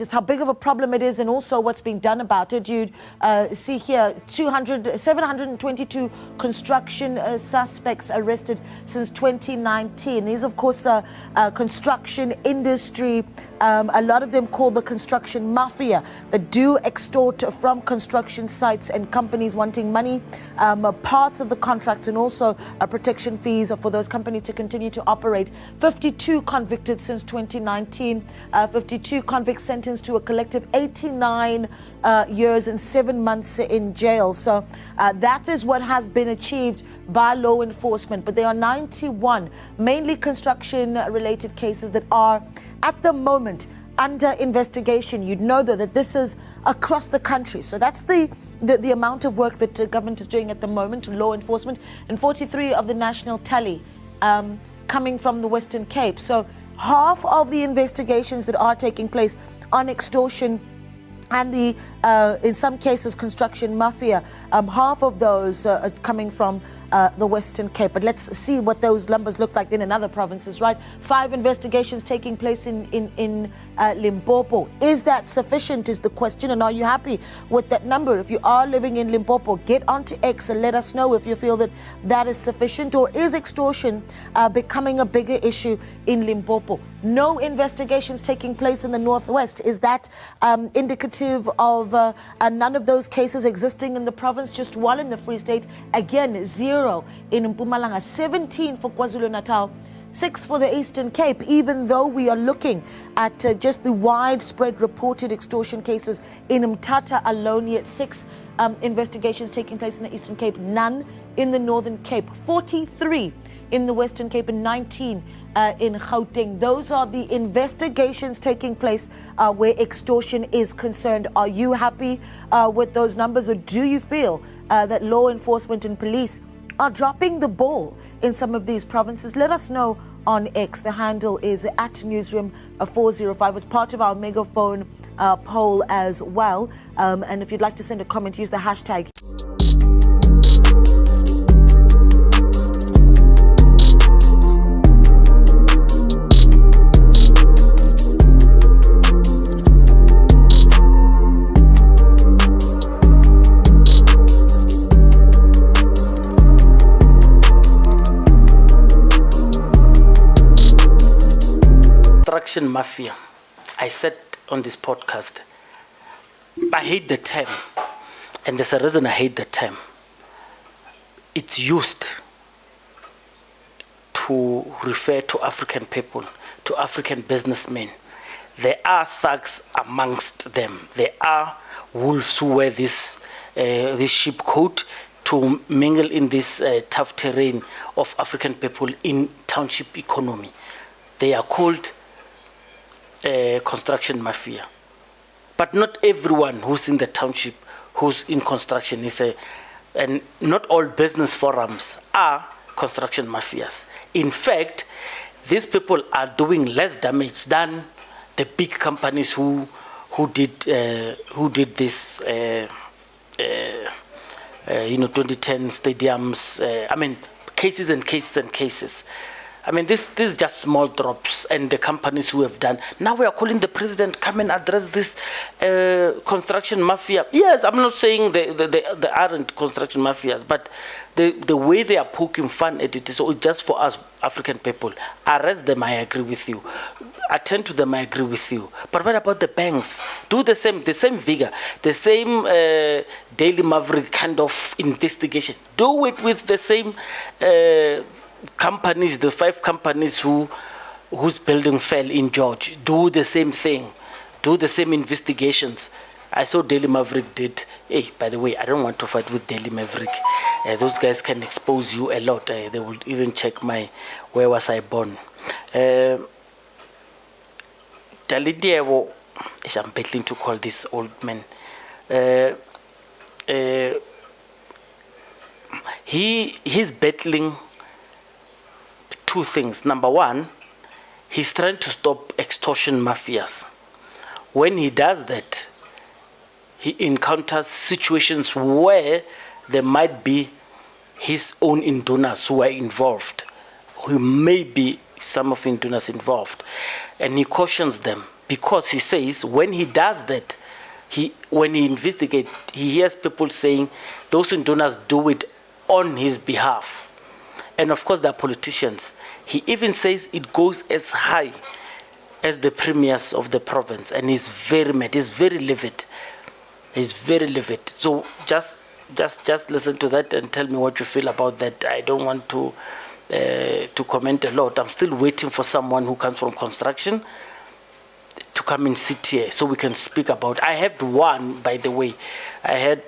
just how big of a problem it is and also what's being done about it. You'd see here 722 construction suspects arrested since 2019. These, of course, construction industry, a lot of them called the construction mafia, that do extort from construction sites and companies wanting money, parts of the contracts, and also protection fees for those companies to continue to operate. 52 convicted since 2019, 52 convicts sentenced to a collective 89 years and 7 months in jail. So that is what has been achieved by law enforcement. But there are 91 mainly construction related cases that are at the moment under investigation. You'd know though that this is across the country. So that's the amount of work that the government is doing at the moment, law enforcement, and 43 of the national tally coming from the Western Cape. So half of the investigations that are taking place on extortion and the, in some cases, construction mafia, half of those are coming from the Western Cape. But let's see what those numbers look like in other provinces, right? 5 investigations taking place in Limpopo. Is that sufficient is the question, and are you happy with that number? If you are living in Limpopo, get onto X and let us know if you feel that that is sufficient, or is extortion becoming a bigger issue in Limpopo? No investigations taking place in the Northwest. Is that indicative of none of those cases existing in the province? Just 1 in the Free State. Again, 0 in Mpumalanga, 17 for KwaZulu-Natal, 6 for the Eastern Cape, even though we are looking at just the widespread reported extortion cases in Mthatha alone, yet 6 investigations taking place in the Eastern Cape, none in the Northern Cape, 43 in the Western Cape, and 19 in Gauteng. Those are the investigations taking place where extortion is concerned. Are you happy with those numbers, or do you feel that law enforcement and police are dropping the ball in some of these provinces? Let us know on X. The handle is @newsroom405. It's part of our megaphone poll as well. And if you'd like to send a comment, use the hashtag. Construction mafia. I said on this podcast, I hate the term, and there's a reason I hate the term. It's used to refer to African people, to African businessmen. There are thugs amongst them. There are wolves who wear this sheep coat to mingle in this tough terrain of African people in township economy. They are called construction mafia. But not everyone who's in the township, who's in construction, and not all business forums are construction mafias. In fact, these people are doing less damage than the big companies who did this 2010 stadiums. Cases and cases and cases. This is just small drops, and the companies who have done. Now we are calling the president, come and address this construction mafia. Yes, I'm not saying they aren't construction mafias, but the way they are poking fun at it is just for us African people. Arrest them, I agree with you. Attend to them, I agree with you. But what about the banks? Do the same vigor, the same Daily Maverick kind of investigation. Do it with the same companies, the 5 companies whose building fell in George. Do the same thing. Do the same investigations. I saw Daily Maverick did. Hey, by the way, I don't want to fight with Daily Maverick. Those guys can expose you a lot. They will even check where was I born. Dalindyebo, I'm battling to call this old man. He's battling 2 things. Number 1, he's trying to stop extortion mafias. When he does that, he encounters situations where there might be his own indunas who are involved, who may be some of indunas involved, and he cautions them. because he says when he does that, when he investigates, he hears people saying those donors do it on his behalf. And of course, there are politicians. He even says it goes as high as the premiers of the province, and he's very mad. He's very livid. He's very livid. So just listen to that and tell me what you feel about that. I don't want to comment a lot. I'm still waiting for someone who comes from construction to come and sit here so we can speak about. I had one, by the way. I had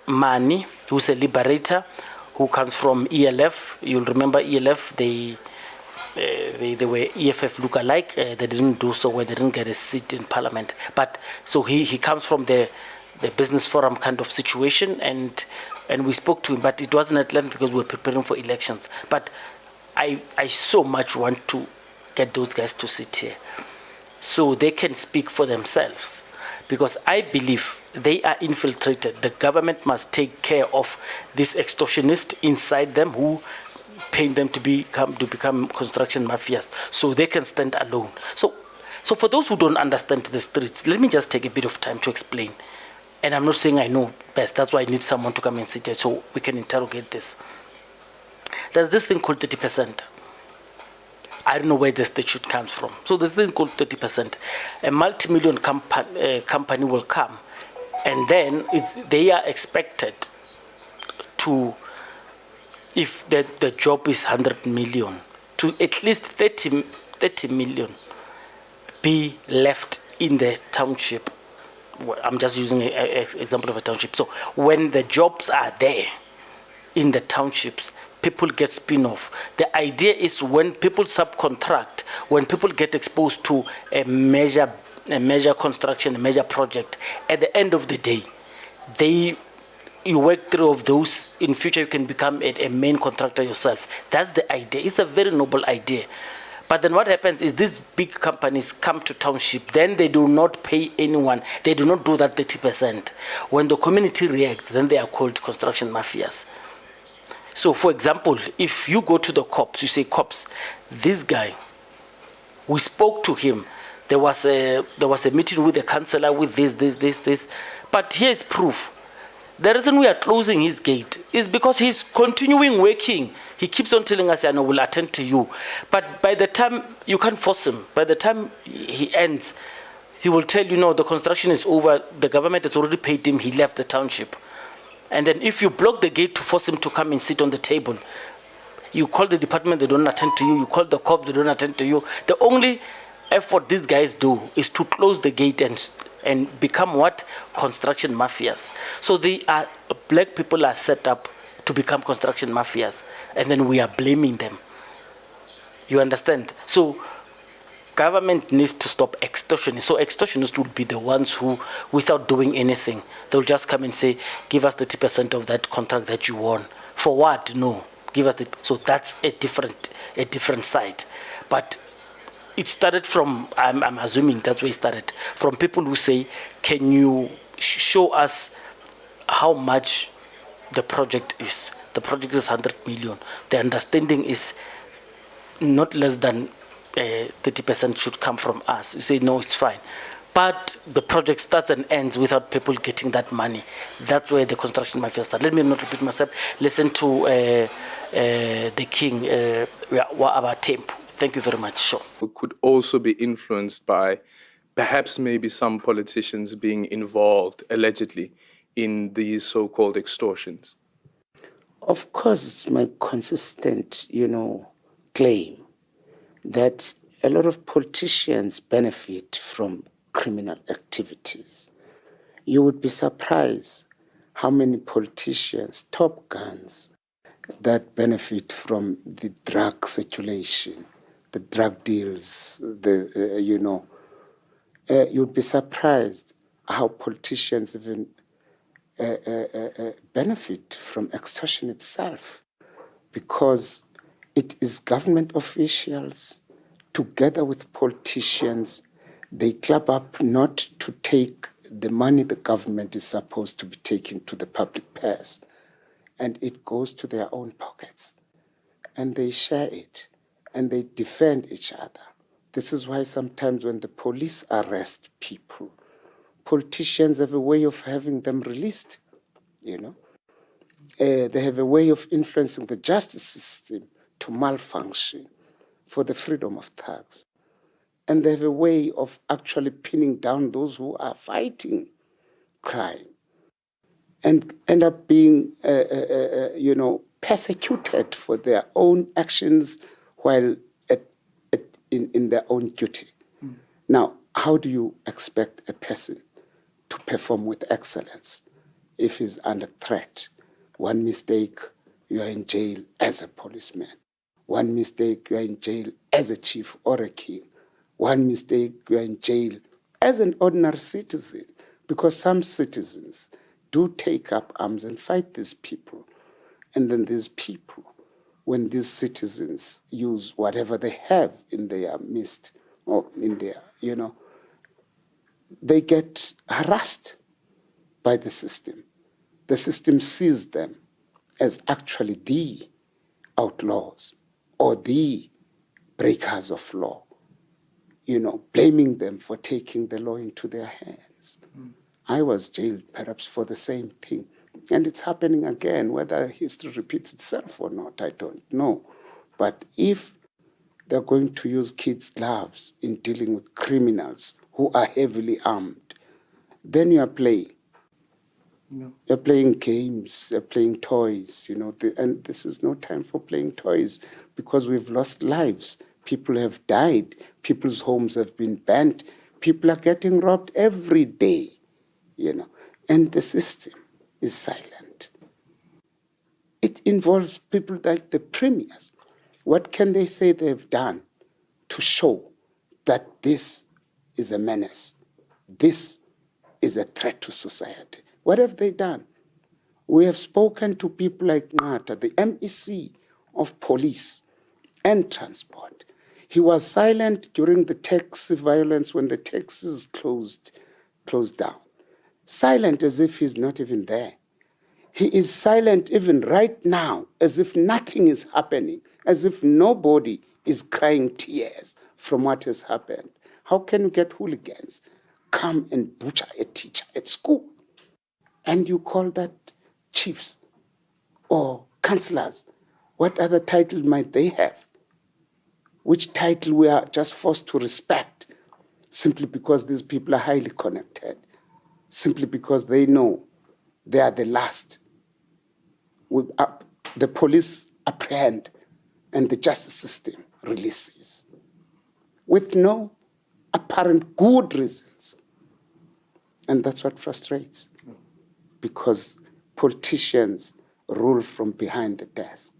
Mani, who's a liberator, who comes from ELF. You'll remember ELF. They were EFF look-alike. They didn't do so well. They didn't get a seat in parliament. But so he comes from the business forum kind of situation, and we spoke to him. But it wasn't at length because we were preparing for elections. But I so much want to get those guys to sit here so they can speak for themselves, because I believe they are infiltrated. The government must take care of these extortionists inside them who paying them to become construction mafias, so they can stand alone. So for those who don't understand the streets, let me just take a bit of time to explain. And I'm not saying I know best. That's why I need someone to come and sit here so we can interrogate this. There's this thing called 30%. I don't know where the statute comes from. So there's this thing called 30%. A multi-million company will come, and then they are expected to, if the job is 100 million, to at least 30 million be left in the township. I'm just using an example of a township. So when the jobs are there in the townships, people get spin-off. The idea is when people subcontract, when people get exposed to a major construction, a major project, at the end of the day, you work through of those. In future, you can become a main contractor yourself. That's the idea. It's a very noble idea. But then what happens is these big companies come to township, then they do not pay anyone. They do not do that 30%. When the community reacts, then they are called construction mafias. So, for example, if you go to the cops, you say, cops, this guy, we spoke to him. There was a meeting with the councillor with this. But here's proof. The reason we are closing his gate is because he's continuing working. He keeps on telling us, I know, we'll attend to you. But by the time, you can't force him. By the time he ends, he will tell you, no, the construction is over. The government has already paid him. He left the township. And then if you block the gate to force him to come and sit on the table, you call the department, they don't attend to you. You call the cops, they don't attend to you. The only effort these guys do is to close the gate and become what? Construction mafias. So black people are set up to become construction mafias, and then we are blaming them. You understand? So government needs to stop extortion. So extortionists will be the ones who, without doing anything, they'll just come and say, give us 30% of that contract that you won. For what? No. Give us so that's a different side. But it started from, I'm assuming that's where it started, from people who say, can you show us how much the project is? The project is 100 million. The understanding is not less than 30% should come from us. You say, no, it's fine. But the project starts and ends without people getting that money. That's where the construction mafia starts. Let me not repeat myself. Listen to the king, abaThembu. Thank you very much. Sure. Could also be influenced by perhaps maybe some politicians being involved, allegedly, in these so-called extortions. Of course, it's my consistent, claim that a lot of politicians benefit from criminal activities. You would be surprised how many politicians, top guns, that benefit from the drug circulation, the drug deals, you'd be surprised how politicians even benefit from extortion itself, because it is government officials together with politicians. They club up not to take the money the government is supposed to be taking to the public purse, and it goes to their own pockets, and they share it, and they defend each other. This is why sometimes when the police arrest people, politicians have a way of having them released, you know. They have a way of influencing the justice system to malfunction for the freedom of thugs. And they have a way of actually pinning down those who are fighting crime and end up being, persecuted for their own actions while in their own duty. Now, how do you expect a person to perform with excellence if he's under threat? One mistake, you are in jail as a policeman. One mistake, you are in jail as a chief or a king. One mistake, you are in jail as an ordinary citizen, because some citizens do take up arms and fight these people. And then these people, when these citizens use whatever they have in their midst or in their, they get harassed by the system. The system sees them as actually the outlaws or the breakers of law, blaming them for taking the law into their hands. I was jailed perhaps for the same thing. And it's happening again. Whether history repeats itself or not, I don't know. But if they're going to use kids' gloves in dealing with criminals who are heavily armed, then you are playing. No. You're playing games, you're playing toys, and this is no time for playing toys because we've lost lives. People have died. People's homes have been burnt. People are getting robbed every day, and the system is silent. It involves people like the premiers. What can they say they've done to show that this is a menace? This is a threat to society. What have they done? We have spoken to people like Ngata, the MEC of police and transport. He was silent during the taxi violence when the taxis closed down. Silent as if he's not even there. He is silent even right now, as if nothing is happening, as if nobody is crying tears from what has happened. How can you get hooligans come and butcher a teacher at school? And you call that chiefs or councillors? What other title might they have? Which title we are just forced to respect simply because these people are highly connected, simply because they know they are the last. The police apprehend and the justice system releases with no apparent good reasons. And that's what frustrates, because politicians rule from behind the desk,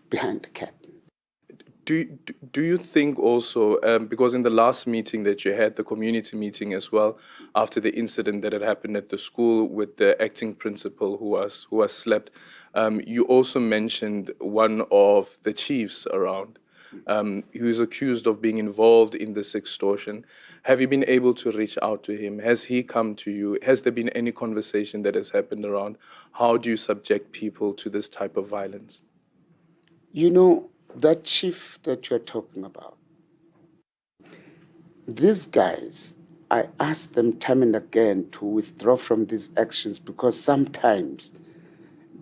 behind the curtain. Do you think also, because in the last meeting that you had, the community meeting as well, after the incident that had happened at the school with the acting principal who was slapped, you also mentioned one of the chiefs around who is accused of being involved in this extortion. Have you been able to reach out to him? Has he come to you? Has there been any conversation that has happened around how do you subject people to this type of violence? That chief that you're talking about, these guys, I ask them time and again to withdraw from these actions because sometimes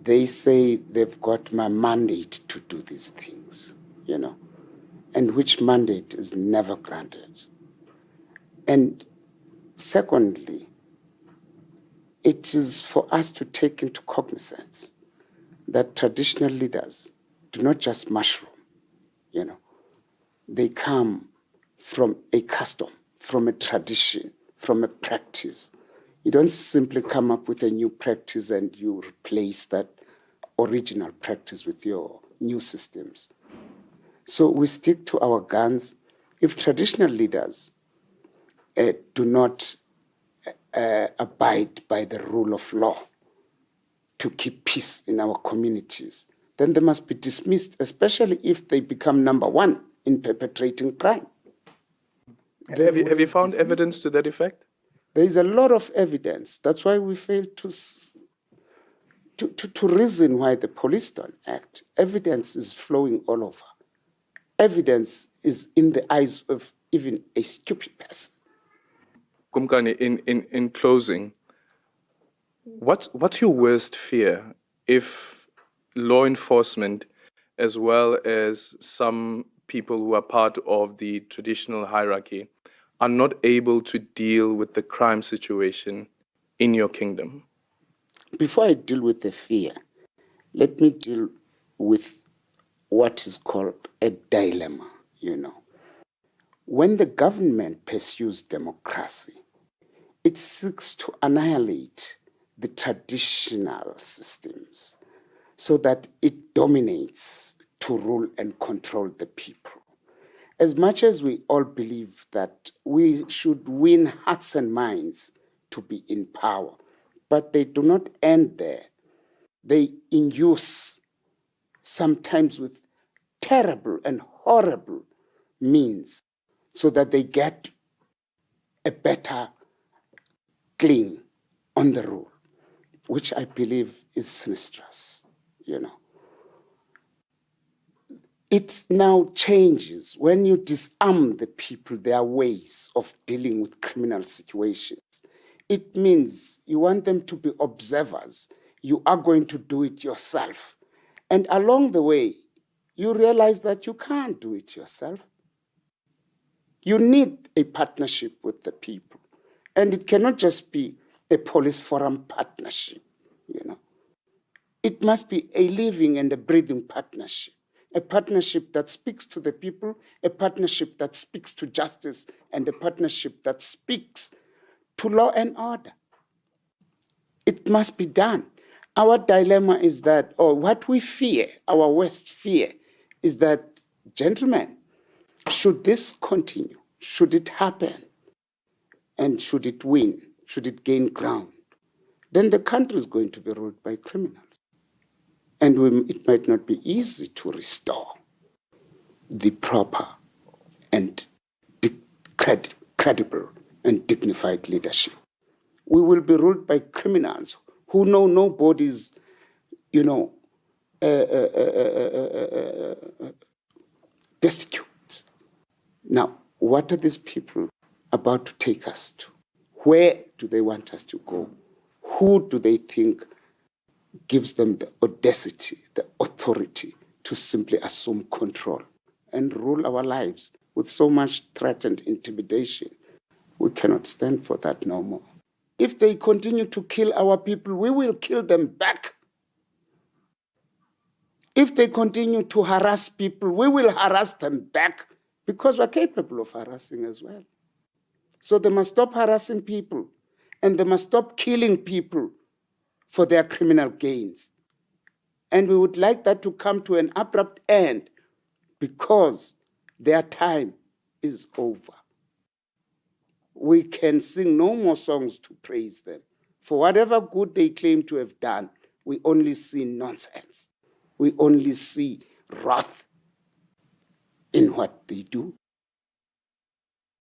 they say they've got my mandate to do these things, and which mandate is never granted. And secondly, it is for us to take into cognizance that traditional leaders do not just mushroom. They come from a custom, from a tradition, from a practice. You don't simply come up with a new practice and you replace that original practice with your new systems. So we stick to our guns. If traditional leaders do not abide by the rule of law to keep peace in our communities, then they must be dismissed, especially if they become number one in perpetrating crime. Have you found evidence to that effect? There is a lot of evidence. That's why we fail to reason why the police don't act. Evidence is flowing all over. Evidence is in the eyes of even a stupid person. Kumkani, in closing, what's your worst fear if law enforcement, as well as some people who are part of the traditional hierarchy, are not able to deal with the crime situation in your kingdom? Before I deal with the fear, let me deal with what is called a dilemma, When the government pursues democracy, it seeks to annihilate the traditional systems so that it dominates to rule and control the people. As much as we all believe that we should win hearts and minds to be in power, but they do not end there. They induce, sometimes with terrible and horrible means, so that they get a better cling on the rule, which I believe is sinistrous, It now changes when you disarm the people, their ways of dealing with criminal situations. It means you want them to be observers. You are going to do it yourself. And along the way, you realize that you can't do it yourself. You need a partnership with the people. And it cannot just be a police forum partnership, It must be a living and a breathing partnership, a partnership that speaks to the people, a partnership that speaks to justice, and a partnership that speaks to law and order. It must be done. Our dilemma is that, or what we fear, our worst fear, is that, gentlemen, should this continue, should it happen, and should it win, should it gain ground, then the country is going to be ruled by criminals. And it might not be easy to restore the proper and credible and dignified leadership. We will be ruled by criminals who know nobody's, destitute. Now, what are these people about to take us to? Where do they want us to go? Who do they think gives them the audacity, the authority to simply assume control and rule our lives with so much threat and intimidation? We cannot stand for that no more. If they continue to kill our people, we will kill them back. If they continue to harass people, we will harass them back, because we're capable of harassing as well. So they must stop harassing people, and they must stop killing people for their criminal gains. And we would like that to come to an abrupt end, because their time is over. We can sing no more songs to praise them. For whatever good they claim to have done, we only see nonsense. We only see wrath in what they do.